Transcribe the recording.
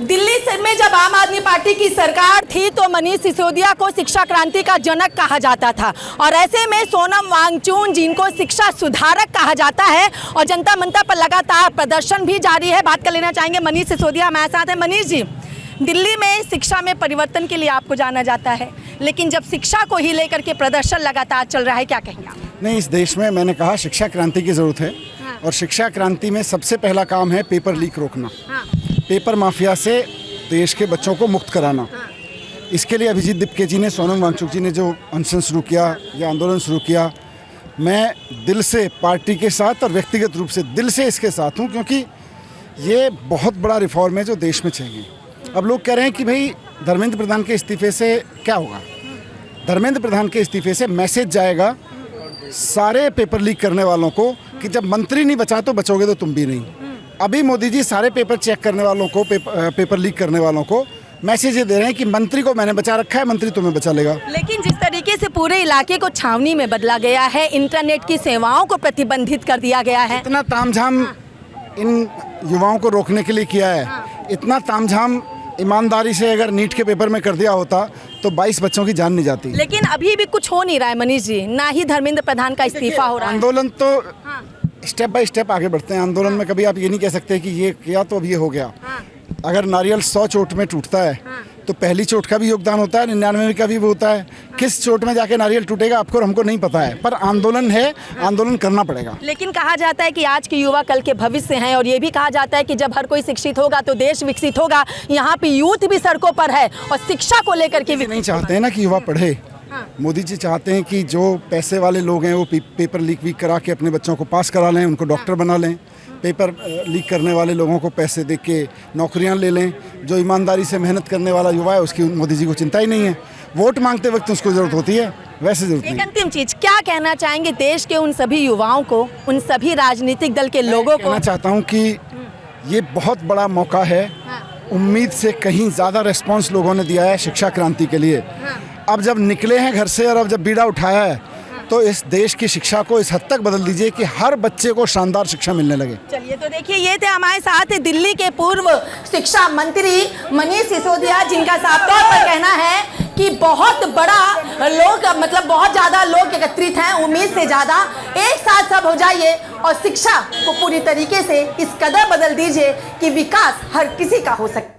दिल्ली से में जब आम आदमी पार्टी की सरकार थी तो मनीष सिसोदिया को शिक्षा क्रांति का जनक कहा जाता था और ऐसे में सोनम वांगचुक जिनको शिक्षा सुधारक कहा जाता है और जनता मंच पर लगातार प्रदर्शन भी जारी है। बात कर लेना चाहेंगे मनीष सिसोदिया हमारे साथ हैं। मनीष जी, दिल्ली में शिक्षा में परिवर्तन के लिए आपको जाना जाता है, लेकिन जब शिक्षा को ही लेकर के प्रदर्शन लगातार चल रहा है, क्या कहेंगे आप? नहीं, इस देश में मैंने कहा शिक्षा क्रांति की ज़रूरत है। हाँ। और शिक्षा क्रांति में सबसे पहला काम है पेपर लीक रोकना। हाँ। पेपर माफिया से देश के बच्चों को मुक्त कराना। हाँ। इसके लिए अभिजीत दीपके जी ने, सोनम वांगचुक जी ने जो अनशन शुरू किया या आंदोलन शुरू किया, मैं दिल से पार्टी के साथ और व्यक्तिगत रूप से दिल से इसके साथ हूँ, क्योंकि ये बहुत बड़ा रिफॉर्म है जो देश में चाहिए। अब लोग कह रहे हैं कि भाई धर्मेंद्र प्रधान के इस्तीफे से क्या होगा। धर्मेंद्र प्रधान के इस्तीफे से मैसेज जाएगा सारे पेपर लीक करने वालों को कि जब मंत्री नहीं बचा तो बचोगे तो तुम भी नहीं। अभी मोदी जी सारे पेपर चेक करने वालों को, पेपर लीक करने वालों को मैसेज ये दे रहे हैं कि मंत्री को मैंने बचा रखा है, मंत्री तुम्हें बचा लेगा। लेकिन जिस तरीके से पूरे इलाके को छावनी में बदला गया है, इंटरनेट की सेवाओं को प्रतिबंधित कर दिया गया है, इतना तामझाम इन युवाओं को रोकने के लिए किया है। इतना तामझाम ईमानदारी से अगर नीट के पेपर में कर दिया होता तो 22 बच्चों की जान नहीं जाती। लेकिन अभी भी कुछ हो नहीं रहा है मनीष जी, ना ही धर्मेंद्र प्रधान का इस्तीफा हो रहा है। आंदोलन तो स्टेप बाय स्टेप आगे बढ़ते हैं। आंदोलन में कभी आप ये नहीं कह सकते कि ये किया तो अब ये हो गया। अगर नारियल 100 चोट में टूटता है तो पहली चोट का भी योगदान होता है, 99 का भी होता है। किस चोट में जाके नारियल टूटेगा आपको और हमको नहीं पता है, पर आंदोलन है, आंदोलन करना पड़ेगा। लेकिन कहा जाता है कि आज के युवा कल के भविष्य हैं और ये भी कहा जाता है कि जब हर कोई शिक्षित होगा तो देश विकसित होगा। यहाँ पे यूथ भी सड़कों पर है और शिक्षा को लेकर के नहीं चाहते हैं ना कि युवा पढ़े। मोदी जी चाहते हैं कि जो पैसे वाले लोग हैं वो पेपर लीक करा के अपने बच्चों को पास करा लें, उनको डॉक्टर बना लें। पेपर लीक करने वाले लोगों को पैसे दे के नौकरियां ले लें। जो ईमानदारी से मेहनत करने वाला युवा है उसकी मोदी जी को चिंता ही नहीं है। वोट मांगते वक्त उसको ज़रूरत होती है, वैसे ज़रूरत नहीं। एक अंतिम चीज़ क्या कहना चाहेंगे देश के उन सभी युवाओं को, उन सभी राजनीतिक दल के लोगों को? कहना चाहता हूँ कि ये बहुत बड़ा मौका है। उम्मीद से कहीं ज़्यादा रिस्पॉन्स लोगों ने दिया है शिक्षा क्रांति के लिए। अब जब निकले हैं घर से और अब जब बीड़ा उठाया है तो इस देश की शिक्षा को इस हद तक बदल दीजिए कि हर बच्चे को शानदार शिक्षा मिलने लगे। चलिए, तो देखिए ये थे हमारे साथ दिल्ली के पूर्व शिक्षा मंत्री मनीष सिसोदिया, जिनका साफ तौर पर कहना है कि बहुत बड़ा लोग, मतलब बहुत ज़्यादा लोग एकत्रित हैं, उम्मीद से ज़्यादा। एक साथ सब हो जाइए और शिक्षा को पूरी तरीके से इस कदर बदल दीजिए कि विकास हर किसी का हो सके।